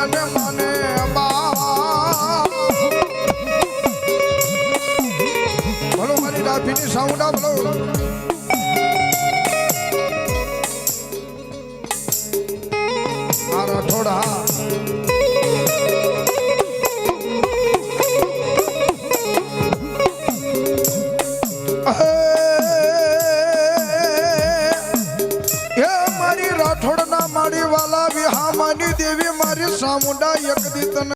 અને માને બોલો મારી ડાભીની સાઉન્ડા બોલો મારા થોડા રાઠોડના મારી વાલા વિહામાની દેવી મારી સામુંડા એક દીતન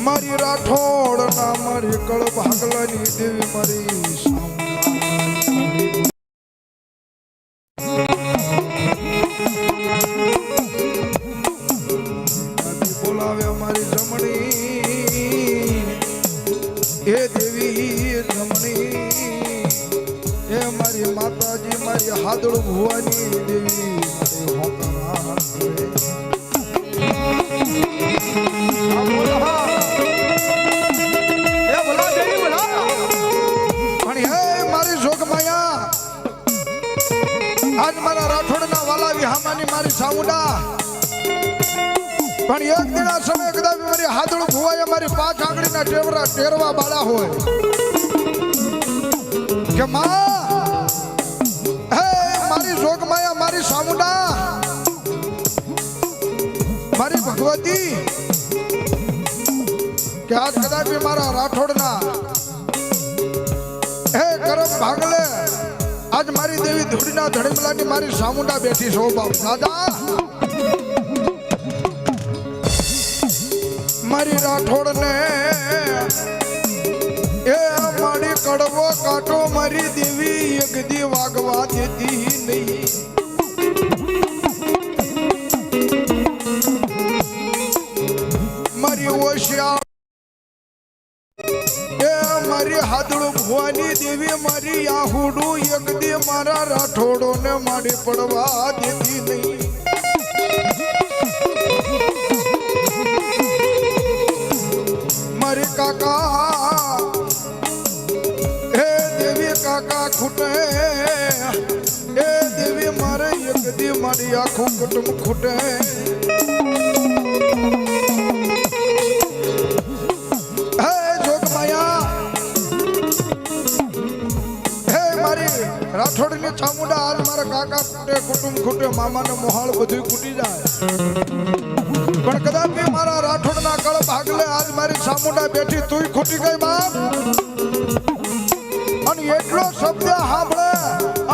મારી રાઠોડના મારી કળ ભાગલાની દેવી મારી બોલાવે મારી જમણી એ દેવી રમણી એ મારી માતાજી મારી હાદળ ભુવાની દેવી મારી હોકરા પણ હે મારી જોગમાયા આજ મારા રાઠોડના વાલા વિહામાની મારી સાઉંડા પણ એક દિના સમય કદાચ મારી હાથડું ભુવાય મારી પાંચ આંગળીના ટેરવા બાળા હોય કે માં હે મારી જોગમાયા મારી સામુંડા મારી ભગવતી કે આજ કદાચ મારા રાઠોડના હે કરમ ભાગલે આજ મારી દેવી ધૂળીના ધડમલાની મારી સામુંડા બેઠી છો બાપ દાદા મારી રાઠોડ ને એ મારી કડવો કાંટો મારી દેવી એક દી વાગવા દેતી નહીં મારી ઓશિયા એ મારી હાથડું ભુવાની દેવી મારી આહુડું એક દી મારા રાઠોડો ને મારી પડવા દેતી નહીં મારી કાકા હે દેવી કાકા ખૂટે એ દેવી મારે એક દી મારી આખું કુટુંબ ખૂટે હે જોગમાયા હે મારી રાઠોડની ચામુંડા આજ મારા કાકા ખૂટે કુટુંબ ખૂટે મામાને મોહાળ બધું ખૂટી જાય પણ કદાચ મારા રાઠોડના કળ ભાગલે આજ મારી સામુંડા બેઠી તુંય ખૂટી ગઈ બાપ અને એટલો શબ્દ સાંભળે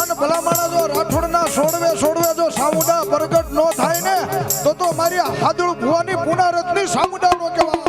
અને ભલામણા જો રાઠોડના સોડવે જો સામુંડા પ્રગટ નો થાય ને તો મારી હાદળ ભુવાની પુનારથની સામુંડા નો કહેવાય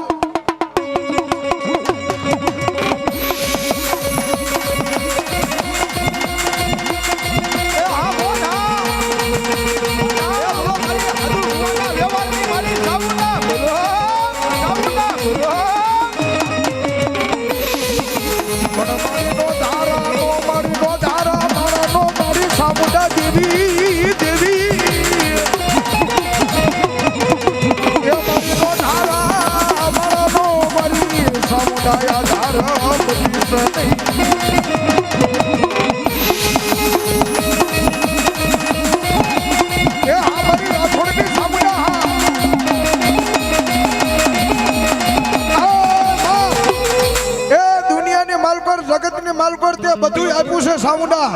જગતની માલકોર તે બધું આપ્યું છે સામુંડા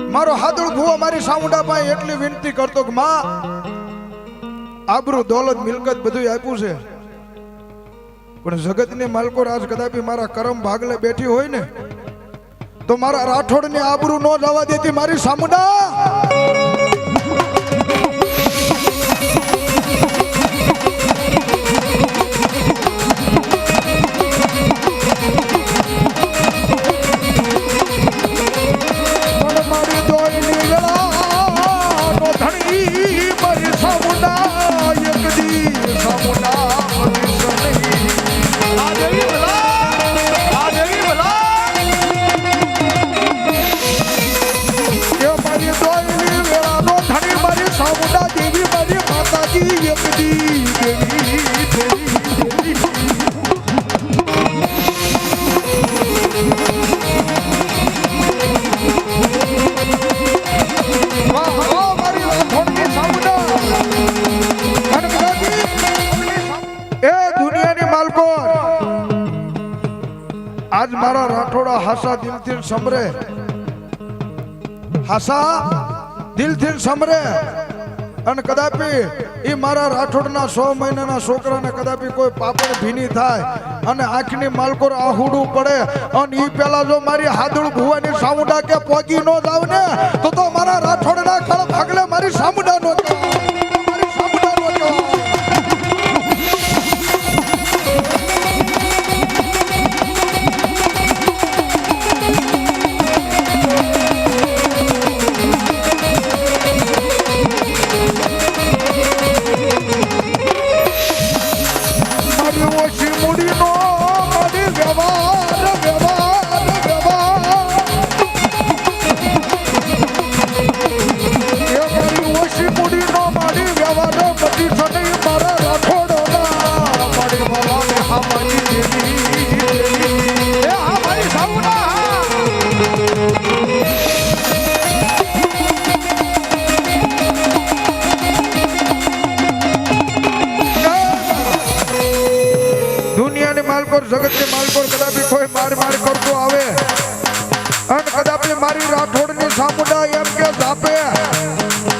મારો હાદળ ભુવો મારી સામુંડા પાસે એટલી વિનંતી કરતો કે માં આબરૂ દોલત મિલકત બધું આપ્યું છે પણ જગતની માલકોર આજ કદાપી મારા કરમ ભાગલે બેઠી હોય ને તો મારા રાઠોડની આબરૂ નો જવા દેતી મારી સામુંડા આજ મારા રાઠોડા હાસા દિલથી સમરે, હાસા દિલથી સમરે અને કદાપી એ મારા રાઠોડના 100 મહિનાના છોકરાને કદાપી કોઈ પાપડ ભીની થાય અને આંખની માલકોર આહુડું પડે અને ઈ પેલા જો મારી હાદુળ ભુવાની સામુંડા કે પોગી નો જાવ ને તો મારા રાઠોડના કળ ભાગલે મારી સામુંડા નો મારી સામુંડા નો જગતની માલકોર કદાપી કોઈ માર કરતો આવે અને કદાપી મારી રાઠોડની સામુંડા એમ કે જાપે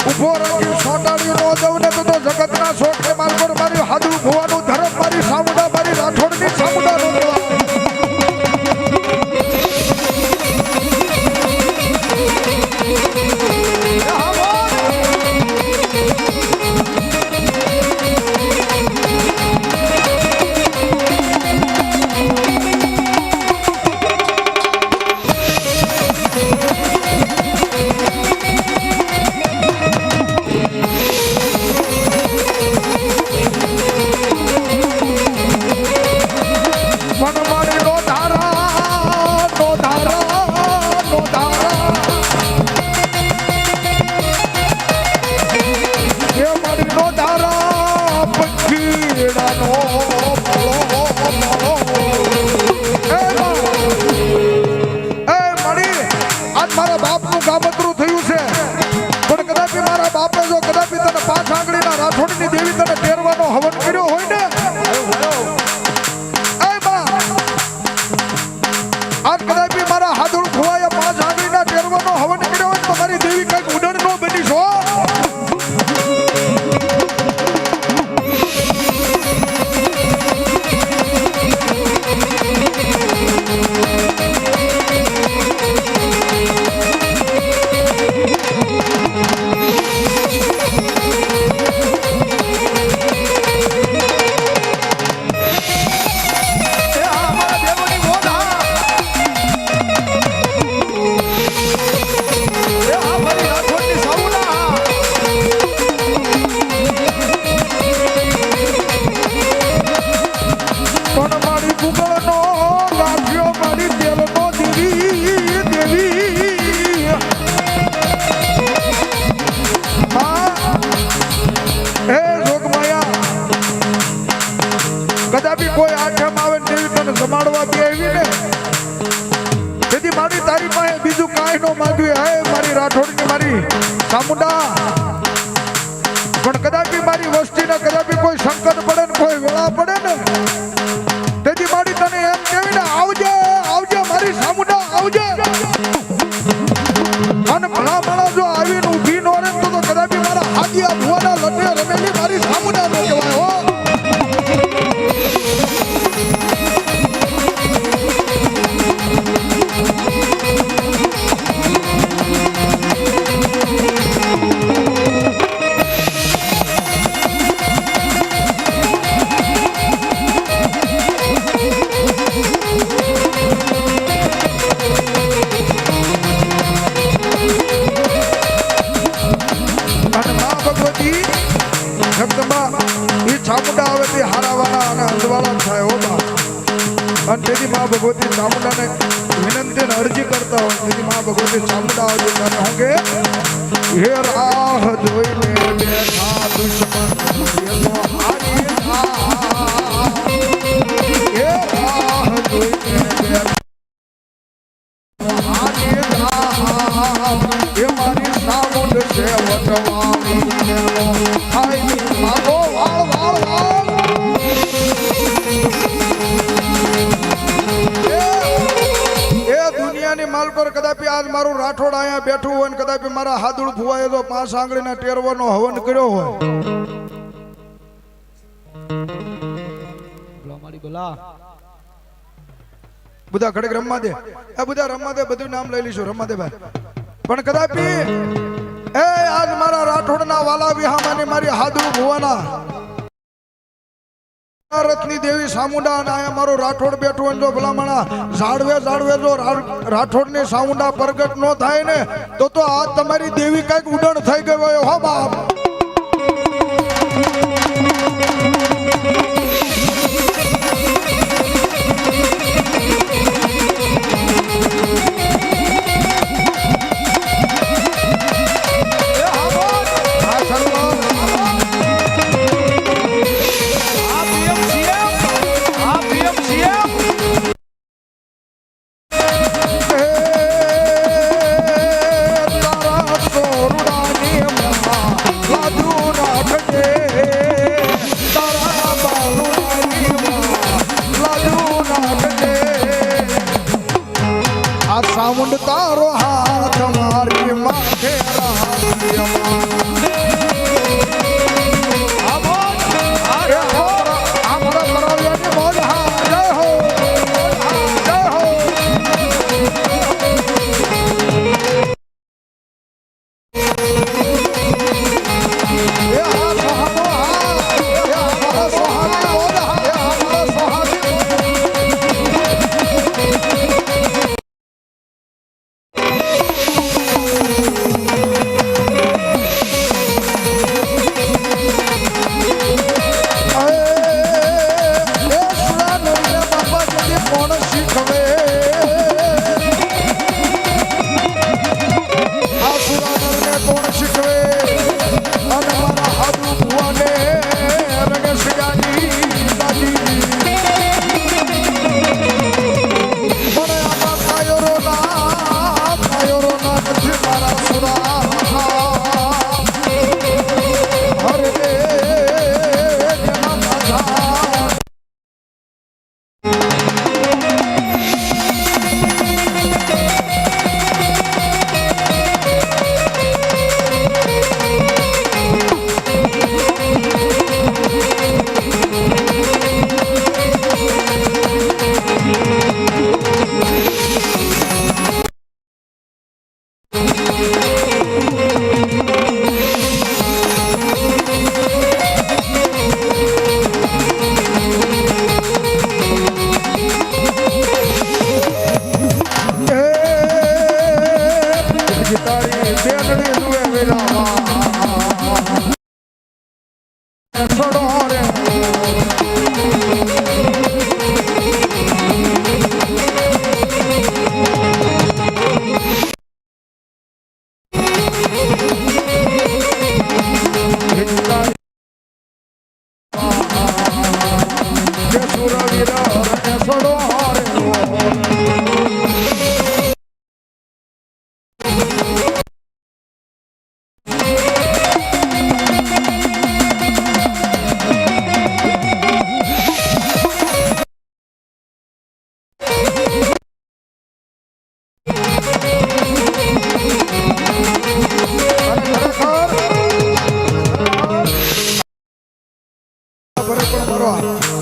ઉભો રાખી સોટાડી નો દઉં ને તો જગતના શોખને માલકોર મારી હાદું ભુવાનું ધરમ મારી સામુંડા મારી રાઠોડની સામુંડા નો સામુંડા પણ કદાપી મારી વસ્તીને કદાપી કોઈ સંકટ પડે ને કોઈ વેળા પડે ને તેથી મારી તને એમ કહેવીને આવજે આવજે મારી સામુંડા આવજે અને ભલા માણસ જો આવીને ઊભી નો રહે તો કદાપી મારા હાથિયા ભુવાના લડે રમેલી મારી સામુંડા નો કહેવાય હો અને તેથી મા ભગવતી ચામુંડાને વિનંતી અને અરજી કરતા હોય તેથી મા ભગવતી ચામુંડા આવજો ત્યારે હું કે હે રાહ જોઈને બેઠા દુશ્મન હારી હે રાહ જોઈને બેઠા હારી એ મારી સામુંડ છે વટવાની હાય માગો વાળ વાળ વાળ Yeah. માલ પર કદાપી આજ મારું રાઠોડ અહીંયા બેઠું હોય ને કદાપી મારા હાદુળ ભુવાએ તો 5 આંગળીના ટેરવાનો હવન કર્યો હોય બધા ઘડીક રમવા દે આ બધા રમવા દે બધું નામ લઈ લઈશું રમવા દે ભાઈ પણ કદાપી એ આજ મારા રાઠોડના વાલા વિહામાની મારી હાદુળ ભુવાના રથની દેવી સામુંડા અને આયા મારો રાઠોડ બેઠો હોય જો ભલામણા ઝાડવે જો રાઠોડની સામુંડા પ્રગટ નો થાય ને તો આ તમારી દેવી કઈક ઉડણ થઈ ગઈ હોય હો બાપ સામુંડ તારો હાથ મારી માથે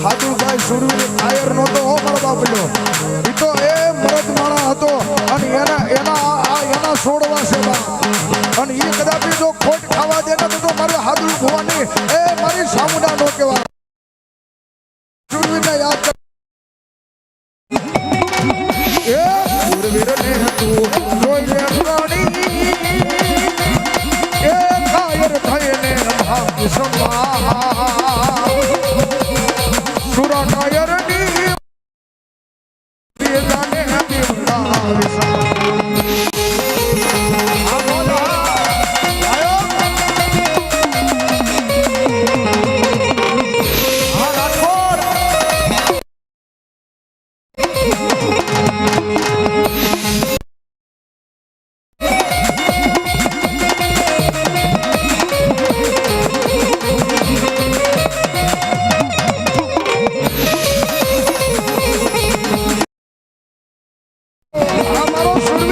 હાદુભાઈ સુરવીર આયર નો તો મારો બાપલો ઈ તો એ મરદ માણા હતો અને એના છોડવા છે અને ઈ કદાપી જો ખોટ ખાવા દે ને તો મારે હાદુલ ભવાની એ મારી સામુંડા નો કહેવા સુરવીરને યાદ એ સુરવીર ને તું જોઈ લે પ્રાણી એ કાયર થઈને ભાગ સમા સુરા કાયર ની બેજાને દીવડા વિસા અમારો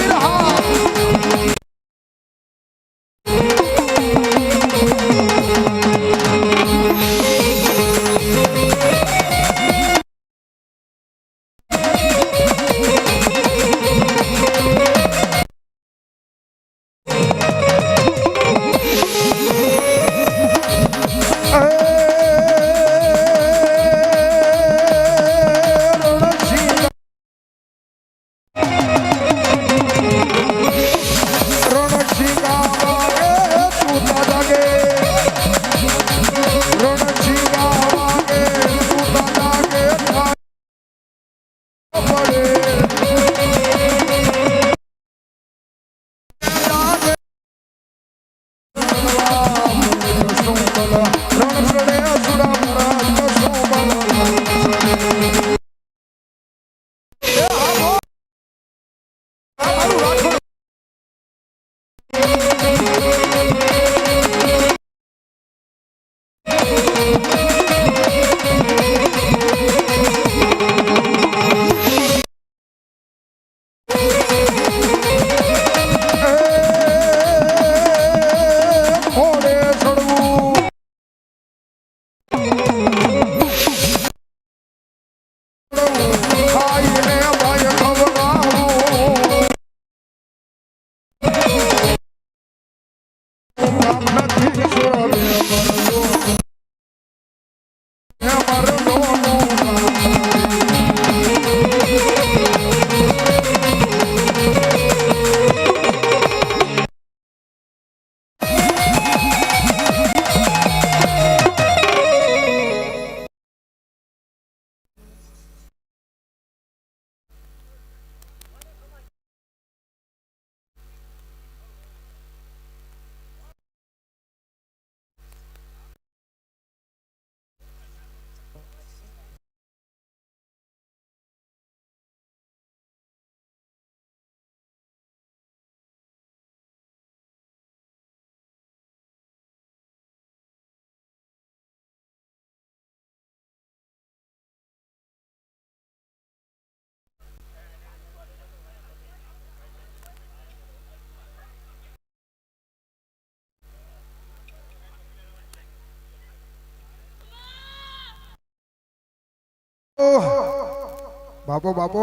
બાપો બાપો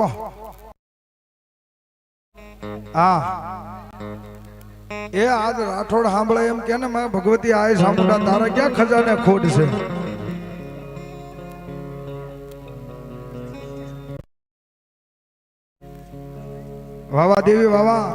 હા એ આજ રાઠોડ સાંભળે એમ કે ને મેં ભગવતી આય સાંભળા તારા ક્યાં ખજાને ખોટ છે વાવા દેવી વાવા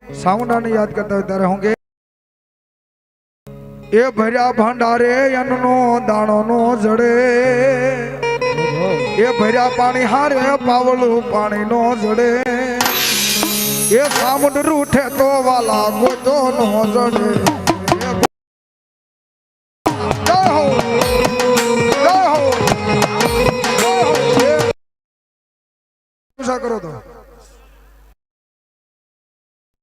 સાઉન્ડાને યાદ કરતા હોય ત્યારે હું કે એ ભર્યા ભંડારે અન્નનો દાણો નો જડે એ ભર્યા પાણી હારે પાવલું પાણી નો જડે એ સામુંડ રૂઠે તો વાલા ગોતો નો જડે જય હો જય હો પૂજા કરો તો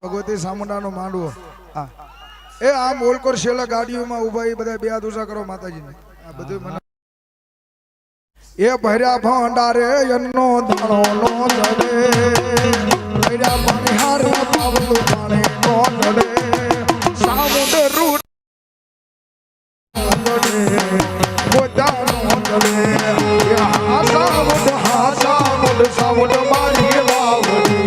ભગવતી સામુંડાનો માંડવો હા એ આ મોલકોર શેલા ગાડીઓમાં ઉભા એ બધા બે હાથ ઊંચા કરો માતાજીને આ બધું મને એ ભર્યા ભંડારે અન્નો દાણો નો જડે ભર્યા પાણી હારે પાવલું પાણી નો જડે સામુંડ રૂટ જડે ગોતા નો જડે હા સામુંડ સામુંડ મારી વાવડી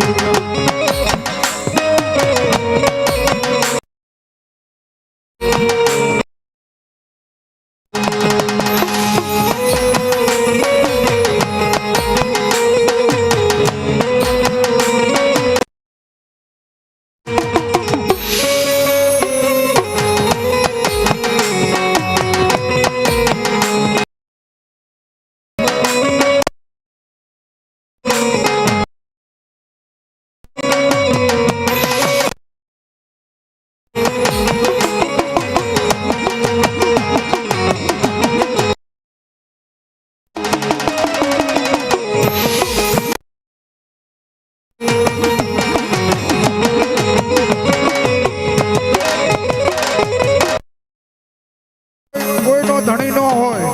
ધણી નો હોય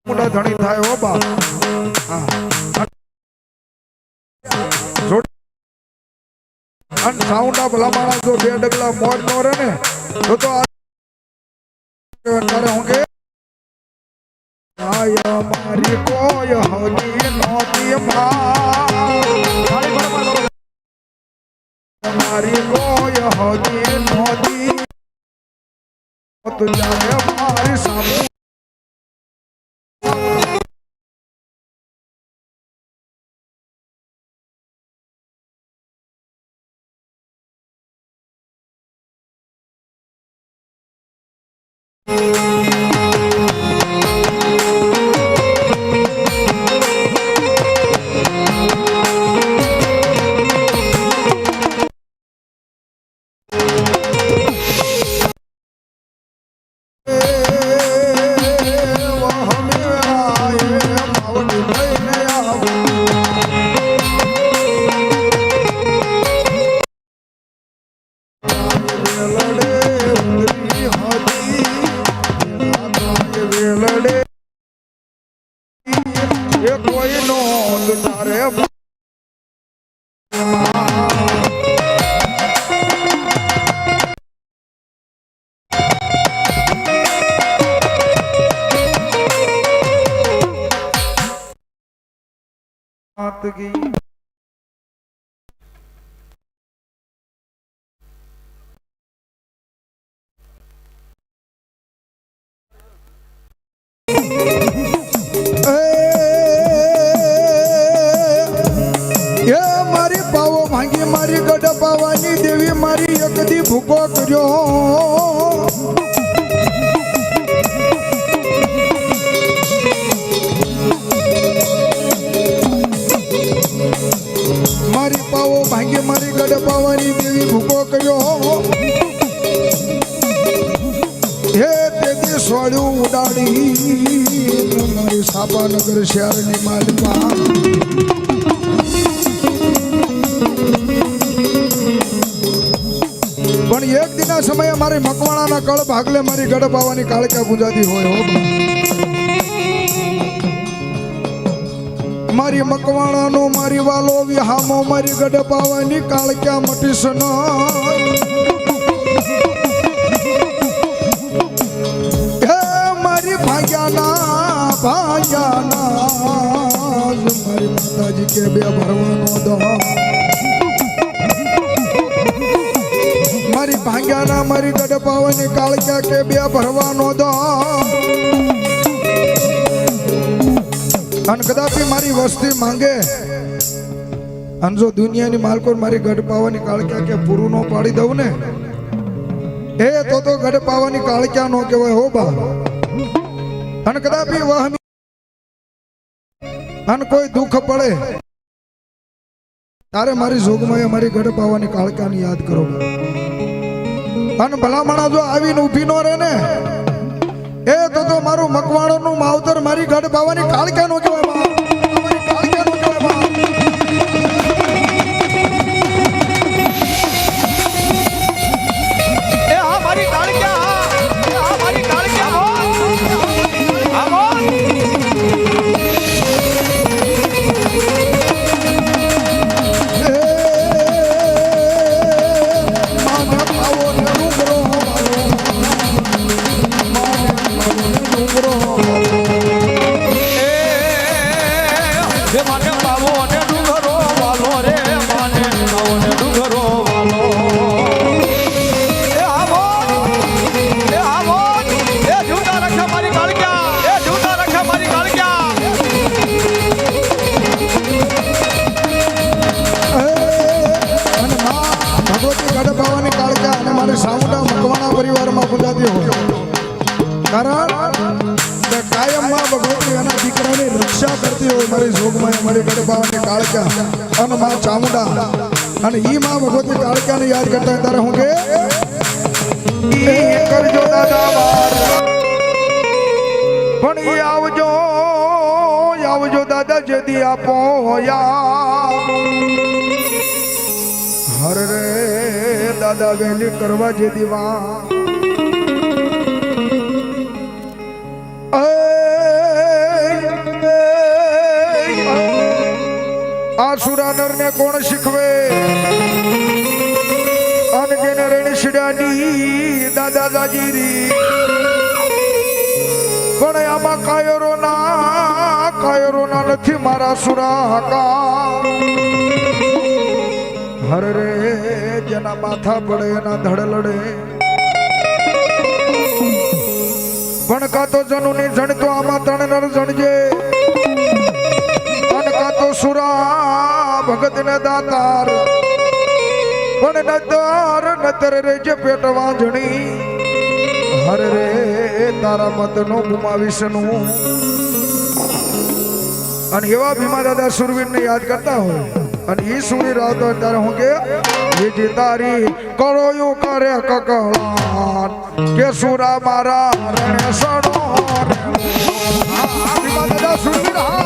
મોટા ધણી થાય હો બાપ સાઉન્ડ ભલા માણસ જો બે ડગલા મોર નો રહે ને તો તારે હું કે આયા મારી કોઈ હોતી નોતી મારી કોઈ હોતી નોતી તો જાણે મારી સામે મારી પાવો ભાંગી મારી ગઢ પાવાની દેવી મારી એકદી ભૂકો કર્યો મારી પાવો ભાંગી મારી ગઢ પાવાની દેવી ભૂકો કર્યો હે તેદી સોળ્યું ઉડાડી મારી સાપાનગર શહેરની માલમાં પણ એક દિના સમયે મારી મકવાણાના કળ ભાગલે મારી ગઢ પાવાની કાળકા ગુંજાતી હોય હો મારી મકવાણાનો મારી વાલો વિહામો મારી ગઢ પાવાની કાળકા મટીસ ન હે મારી ભાગ્યાના મારી માતાજી કે બે ભરવાનો દો મારી ભાંગ્યાના મારી ગઢ પાવાની કાળકા કે બે ભરવાનો દો અને કદાપી મારી વસ્તી માંગે અને જો દુનિયાની માલકોર મારી ગઢ પાવાની કાળકા કે પૂરું ન પાડી દઉં ને એ તો ગઢ પાવાની કાળકા નો કહેવાય હો બા અને કદાપી વહમી અને કોઈ દુઃખ પડે તારે મારી જોગમાં મારી ગઢ પાવાની કાળકાની યાદ કરો અને ભલામણા જો આવીને ઊભી નો રહે ને એ તો મારું મકવાણોનું માવતર મારી ગઢ પાવાની કાળકા નો કહેવાય મારી કાળકા નો કહેવાય એ હા મારી કાળકા હા મારી કાળકા આવો સામુંડા મકવાણા પરિવારમાં ગુજરાતી હોય કારણ કે કાયમમાં ભગવતી એના દીકરાની રક્ષા કરતી હોય મારી જોગમાં મારી ગઢ પાવાની કાળકા અને માં ચામુંડા અને ઈ માં ભગવતી કાળકાને યાદ કરતા ત્યારે હું કે કરજો દાદા પણ ઈ આવજો દાદા જદી આપો યા હર રે દાદા વેલી કરવા જે દીવા આ સુરાનર ને કોણ શીખવે અને જેને રેણી શિડાની દાદા દાજીરી પણ આમાં કાયરો ના નથી મારા સુરાકા. હર રે જેના માથા પડે એના ધડ લડે. પણ કા તો જનુની જણતો આમાં ત્રણ નર જણજે. પણ કા તો સુરા ભગત ને દાતાર. પણ નતર રે જે પેટ વાંજણી. હર રે તારા મત નો ગુમાવીશ નું. અને એવા ભીમા દાદા સુરવીર ને યાદ કરતા હોય અને ઈ સુરી રાવતો હોય ત્યારે હું કે જે તારી કરોયું કરે કકળાન કે સુરા મારા રણે સડો રે. ભીમા દાદા સુરવીર હા.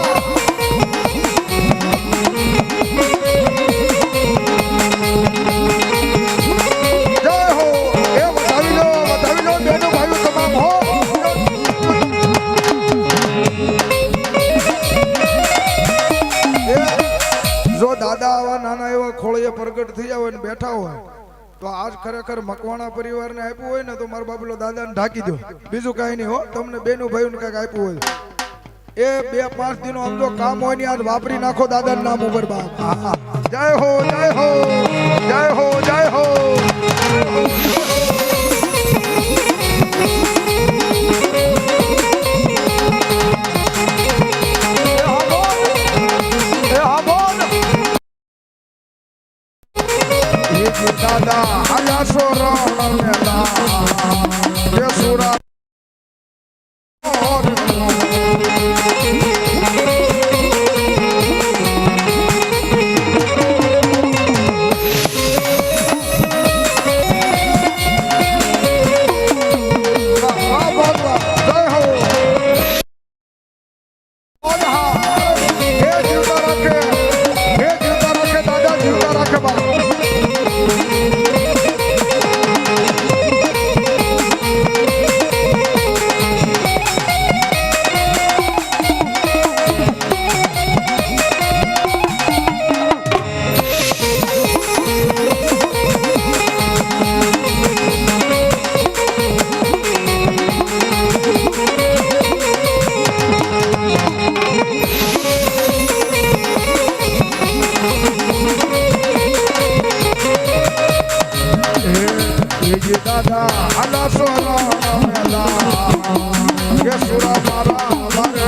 ખોળીએ પ્રગટ થઈ જાય ને બેઠા હોય તો આજ ખરેખર મકવાણા પરિવારને આપ્યું હોય ને તો મારા બાબલો દાદાને ઢાંકી દો. બીજું કાંઈ નહીં હો. તમને બેનું ભાઈઓને કાંઈક આપ્યું હોય એ 2-5 દિનો આમ જો કામ હોય ને આજ વાપરી નાખો દાદાના નામ ઉપર બાપ. જય હો જય હો જય હો જય હો. દાદા આયા સોરણ મેલા જે સુરા દાદા આલા સોરણ મેલા કે સુરા મારા મારે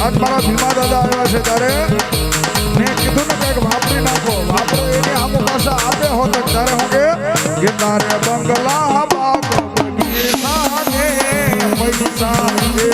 આજ મારા ભીમા દાદા આવ્યા છે ત્યારે મેં કીધું ને કંઈક વાપરી નાખો. વાપરો એની આમો પાછા આપે હોત ત્યારે હું કે તારે બંગલા બાગ બગીચા ને પૈસા કે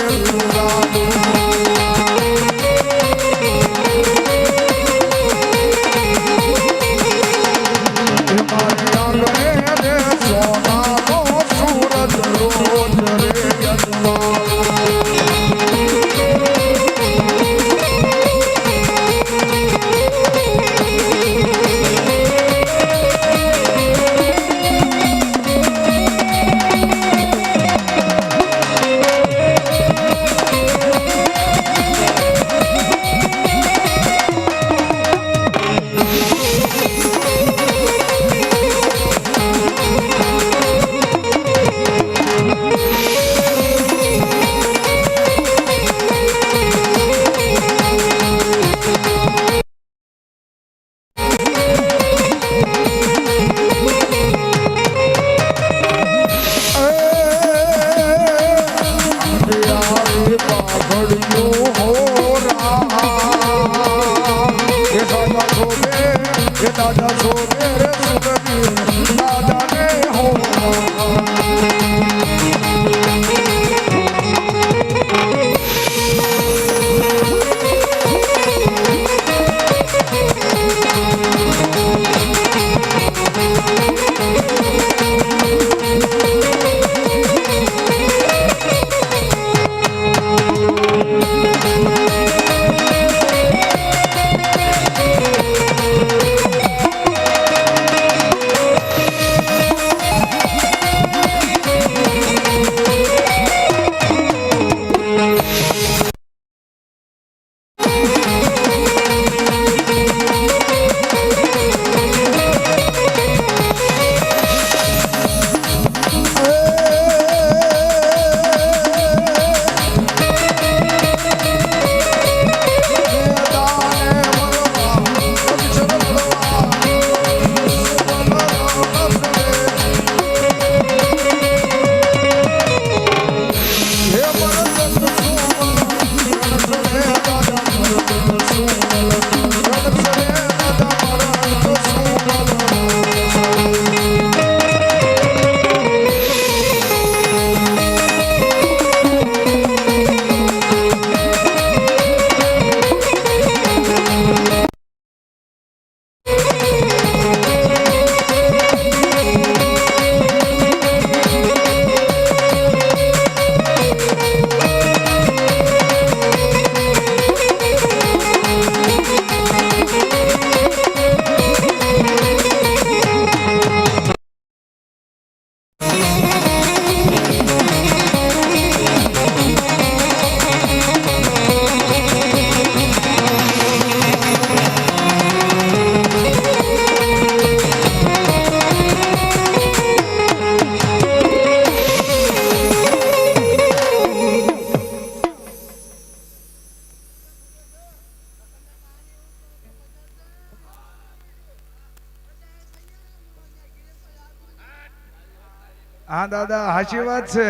હા દાદા હાચી વાત છે,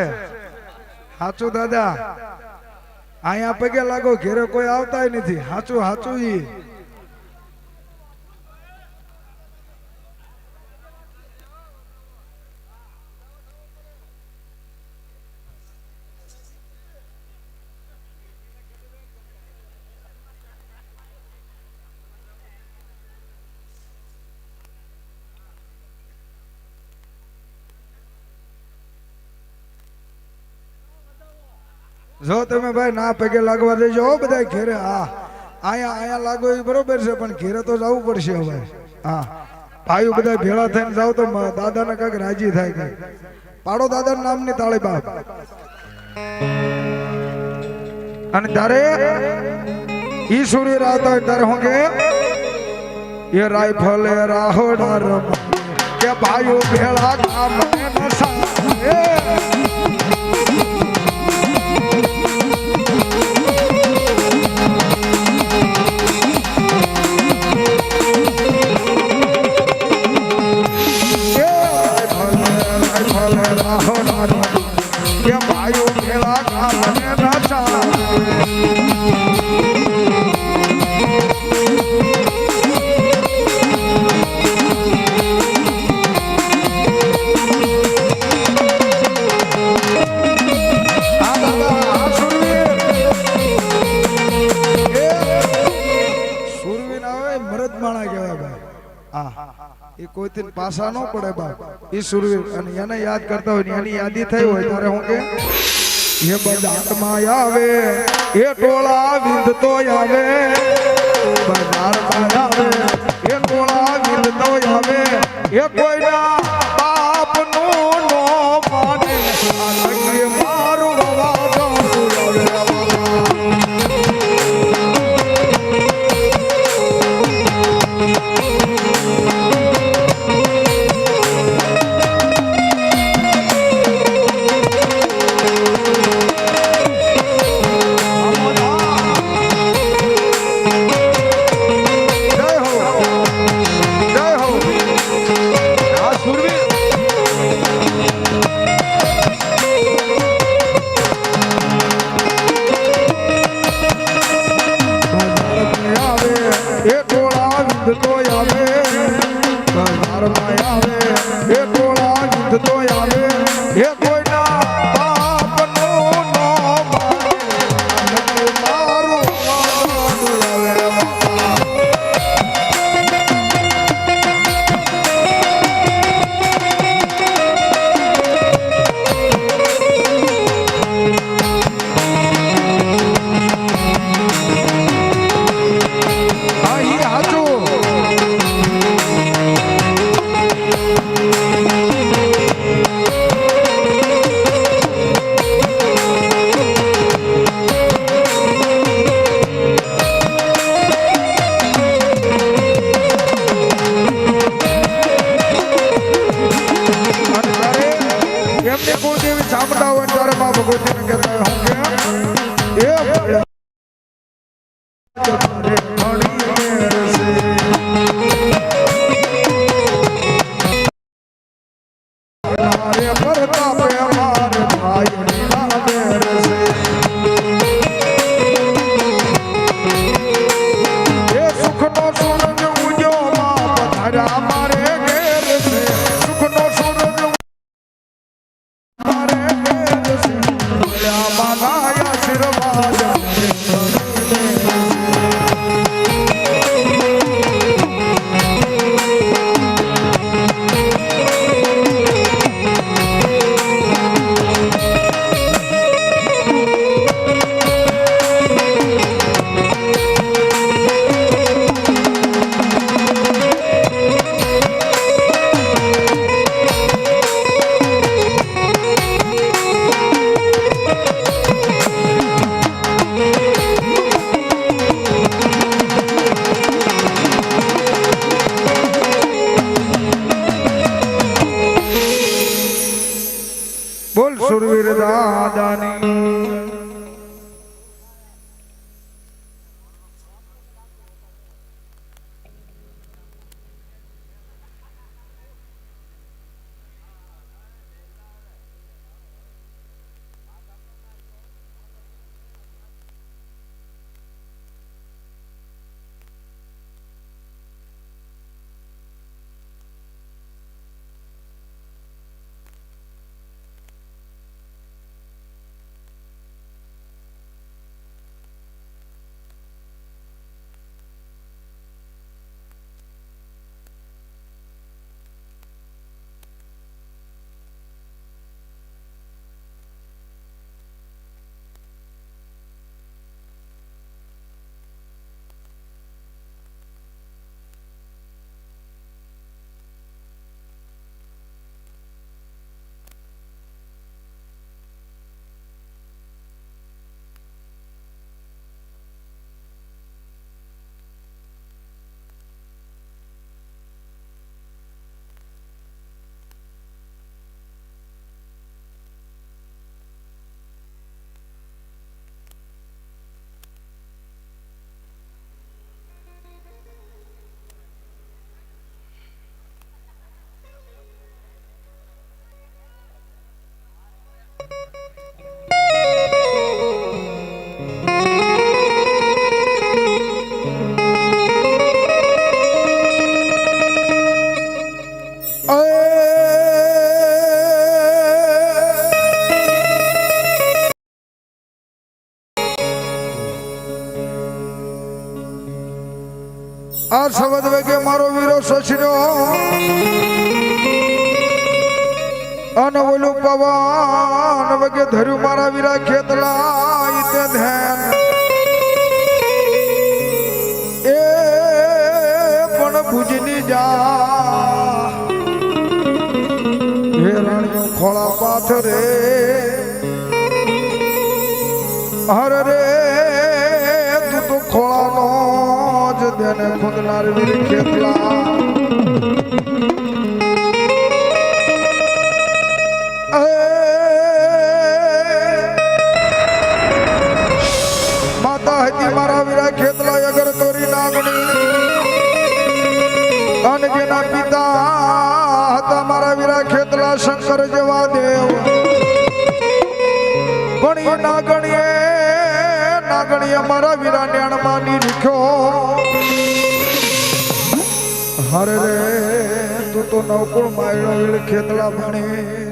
સાચું દાદા. અહીંયા પગે લાગો, ઘેરે કોઈ આવતા નથી. સાચું સાચું ઈ. જો તમે ભાઈ ના પગે લાગવા દેજો હો બધા ઘેરે. હા અહીંયા લાગો એ બરોબર છે, પણ ઘેરે તો જવું પડશે હવે. હા ભાઈઓ બધા ભેળા થઈને જાવ તો દાદાને કાંઈક રાજી થાય. કઈ પાડો દાદા નામની તાળી બાપ. અને તારે ઈ સૂર્ય આવતા હોય તારે હું કે એ રાઈફલે રાહોડા રમ કે ભાઈઓ ભેળા કામ નસા. કોઈથી પાસા ન પડે બાપ. ઈ સુરવીર અને એને યાદ કરતા હોય ને એની યાદી થઈ હોય ત્યારે હું કે એ બજારમાં આવે એ ટોળા વિંધતો આવે, બજારમાં આવે એ ટોળા વિંધતો આવે, એ કોઈના બાપનું નો માને મારું Yeah. આ સવદ વેગે મારો વીરો સસર્યો અને ઓલું પવન વગે ધર્યું મારા વીરા ખેતલા ઈતે ધ્યાન એ પણ ભુજની જા હે રાણીઓ ખોળા પાથરે હર રે તું તો ખોળાનો જ દેને ખુદનાર વીર ખેતલા માતા હતી મારા વીરા ખેતલા અગર તોરી નાગણી અને જેના પિતા હતા મારા વીરા ખેતલા શંકર જેવા દેવ પણ એ નાગણીએ મારા વીરા નેણમાની રીખ્યો હરે રે તું તો નવકુળ માયડો વીર ખેતલા ભણી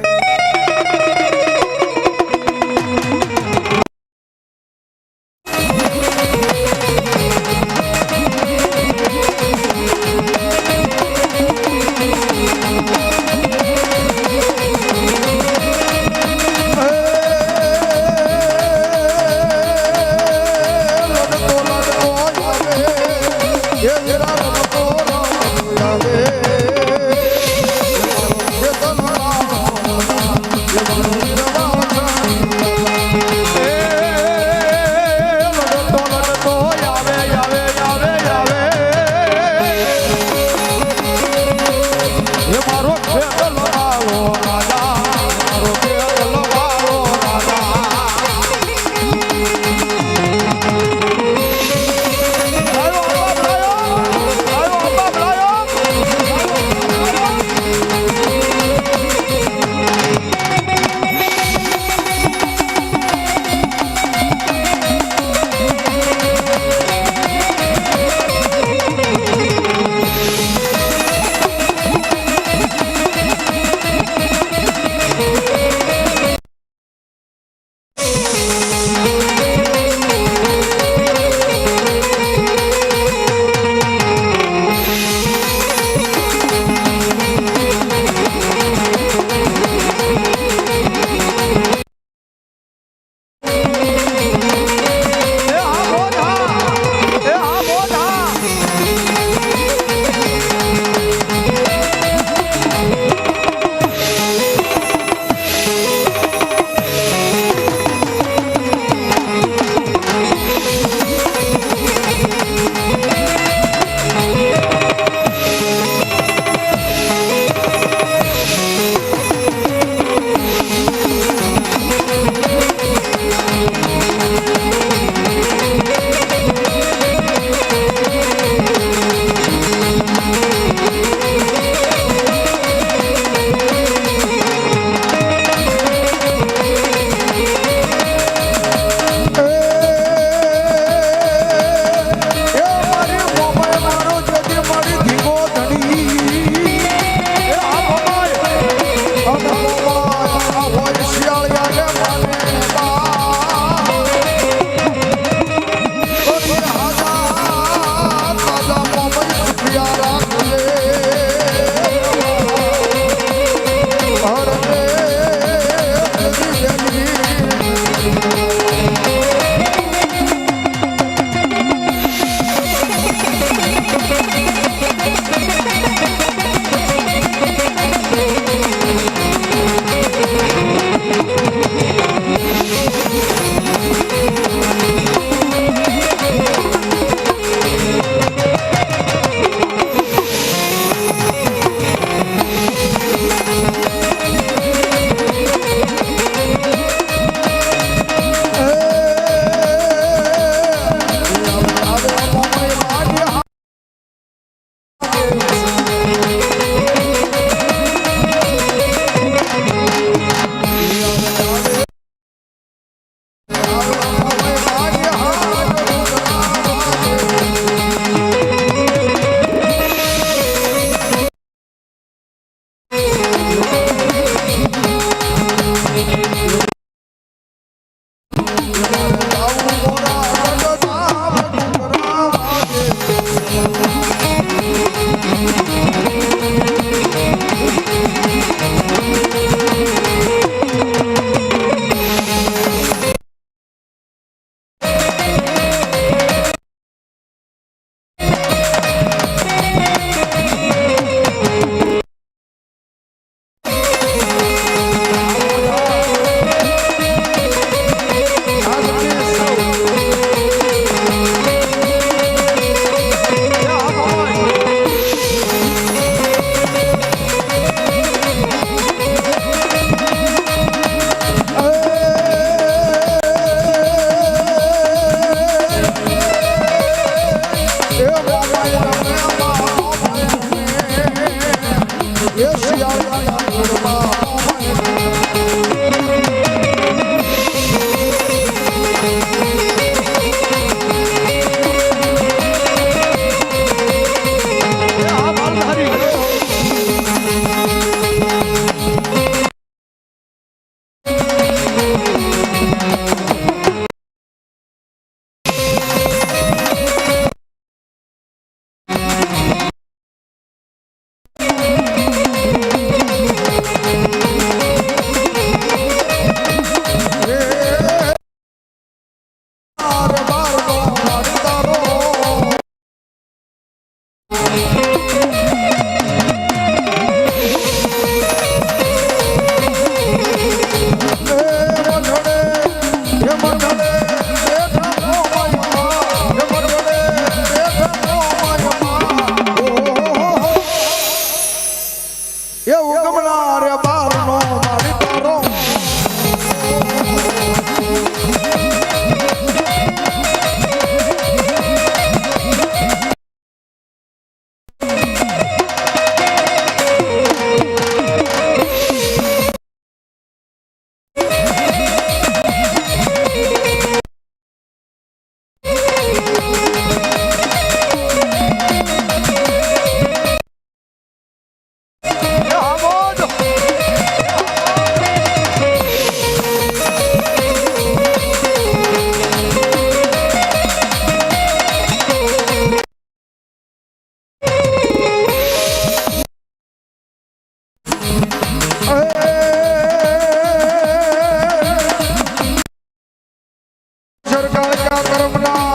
અક્ષર કાળકા કર્મના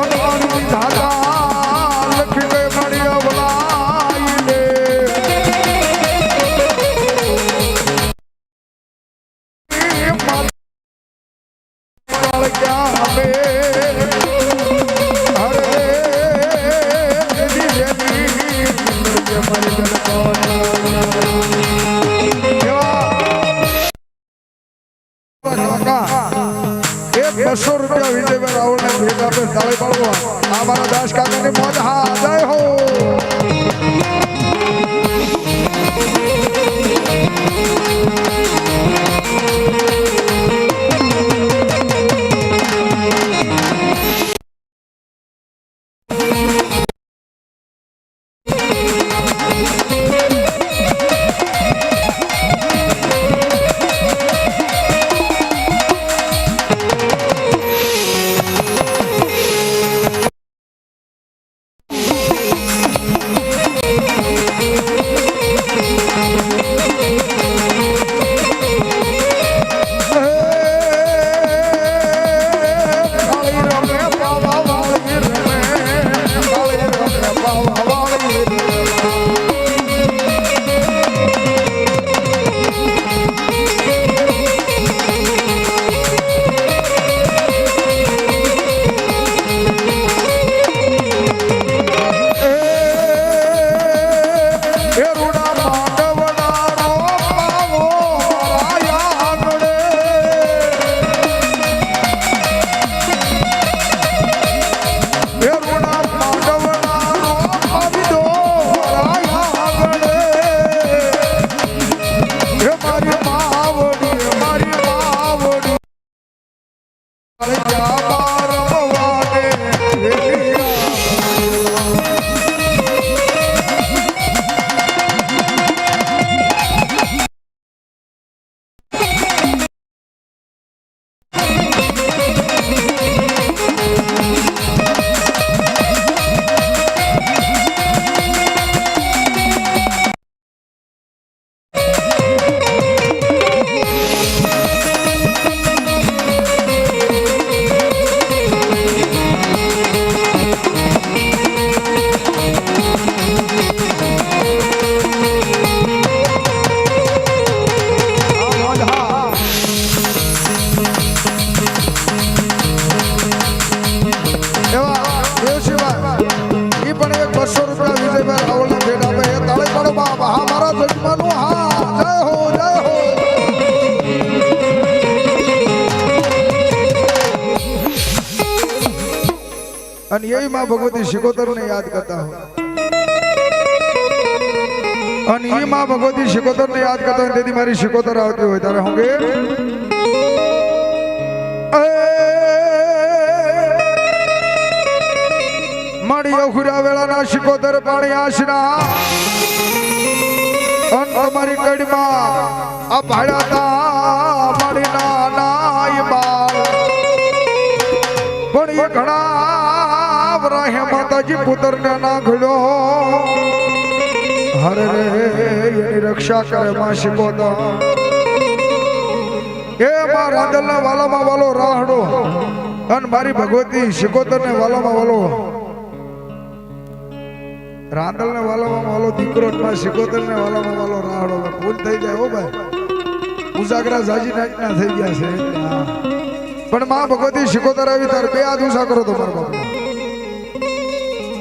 અનમાની ધાતા લખી ગઈ મારી અવલાઈ દે કાળકા હવે ₹200 વિજયભાઈ રાવળ ને ભેટ આપે તાળી પાડવા આ મારા દાસ કાકાની મોજ હા જય હો અને यही मां भगवती शिकोतर ने याद करता हो અને ये मां भगवती शिकोतर ने याद करता हो तेरी मारी शिकोतर આવતી હોય ત્યારે હોંગે મારી અખુરા વેળાના શિકોતર પાણી આશના અન તમારી કડમાં આ ભાડાતા મારી નાનાય બાળ પણ એ ઘણા વરાહે માતાજી પુત્રને નાખડ્યો હરે રે એની રક્ષા કરે માં શિકોતર એ માં રાંદલના વાલામાં વાલો રાહડો અન મારી ભગવતી શિકોતરને વાલામાં વાલો રાંદલ ને વાલામાં વાલો દીકરો માં શિકોતર ને વાલામાં વાલો રાહડો ભૂલ થઈ જાય હો ભાઈ ઉજાગરા જાજી નાચના થઈ ગયા છે પણ માં ભગવતી શિકોતર આવી તાર બે હાથ ઊંચા કરો તો મારા બાપુ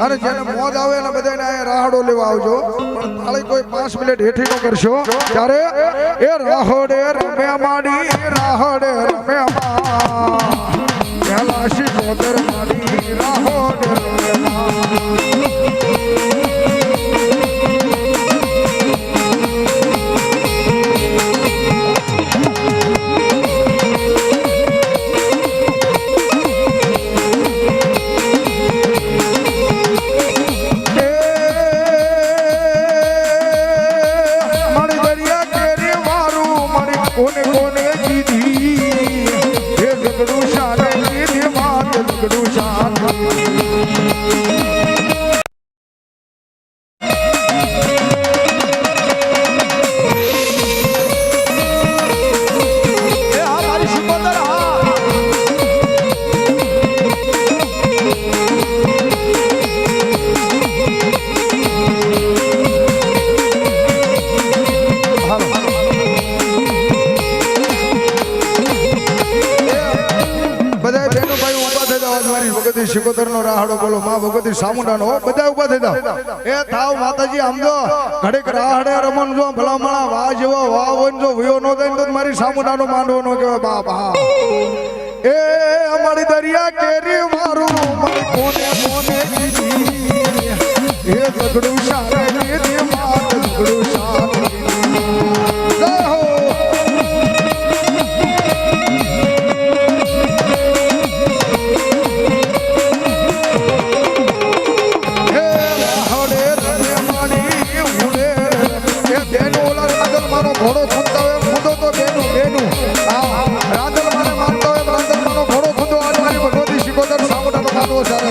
અને જેને મોજ આવે ને બધાને આ રાહડો લેવા આવજો પણ તાળી કોઈ 5 મિનિટ હેઠી નો કરશો ત્યારે એ રાહડે રમ્યા માડી રાહડે રમ્યા મા પેલા શિકોતર માડી રાહડે રમ્યા ભગવતી શિકોતરનો રાહડો બોલો માં ભગવતી સામુંડાનો હો બધા ઊભા થઈ જાઓ એ થાવ માતાજી આમ જો ઘડીક રાહડે રમણ જો ભલામણા વાહ જેવો વાહ હોય જો વયો નો થાય તો મારી સામુંડાનો માંડવો નો કહેવાય બાપ હા એ અમારી દરિયા કેરી મારું મારી કોને કોને કીધી એ ઝઘડું શાને કીધી માત ઝઘડું શાને જય હો ઘોડો ખૂંદતા હોય ખૂંદો તો બેનું બેનું રાંધલ મારે માનતા હોય રાંધલ માનો ઘોડો ખૂંદો આજ મારી ભગવતી શિકોતર સામુંડાનો માનવો સારે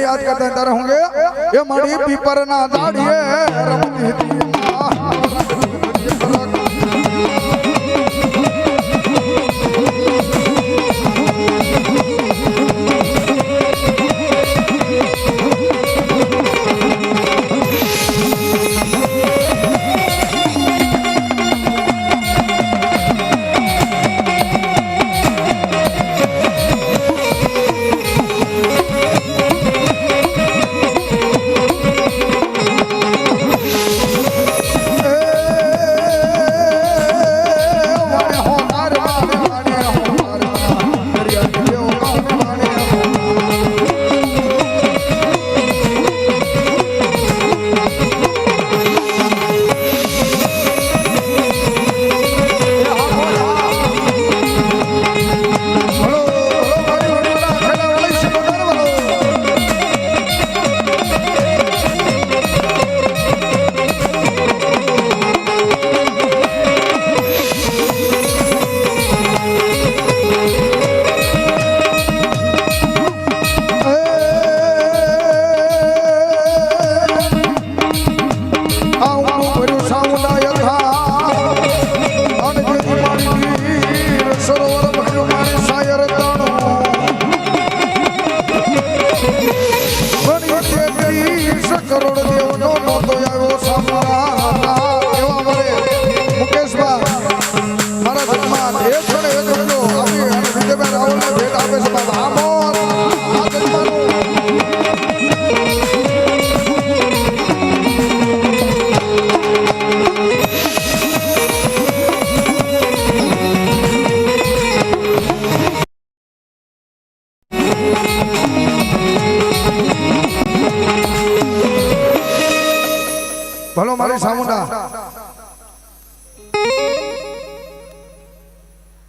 યાદ કરતા તારે હું એ મારી પીપરના દાડીએ રમતી હતી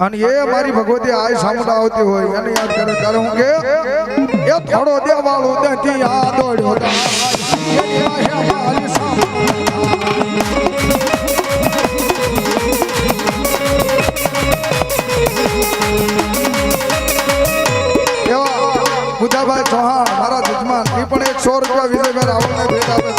અને એ મારી ભગવતી આ સામુંડા આવતી હોય એને યાદ કરે ત્યારે હું કે એ થોડો દેવાળું દેતી આ દોડ્યો બુધાભાઈ ચૌહાણ મારા જજમાન એ પણ 100 રૂપિયા વિજયભાઈ રાવળને ભેટ આપે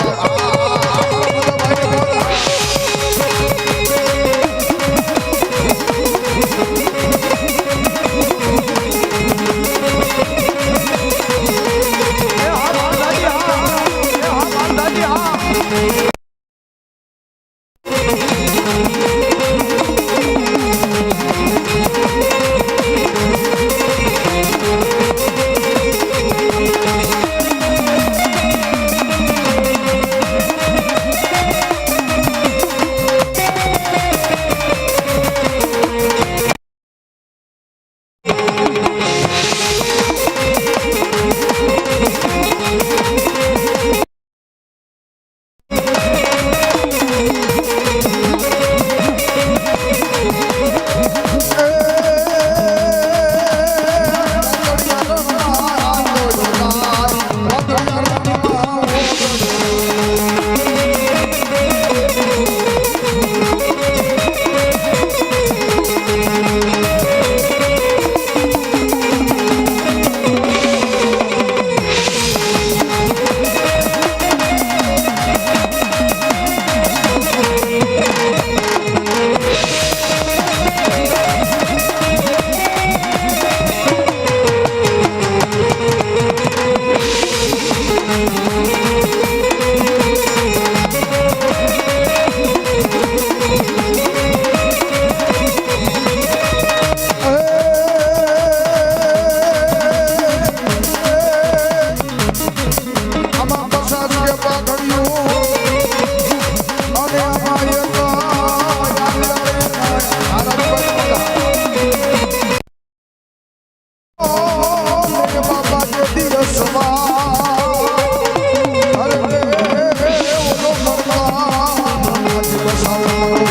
Oh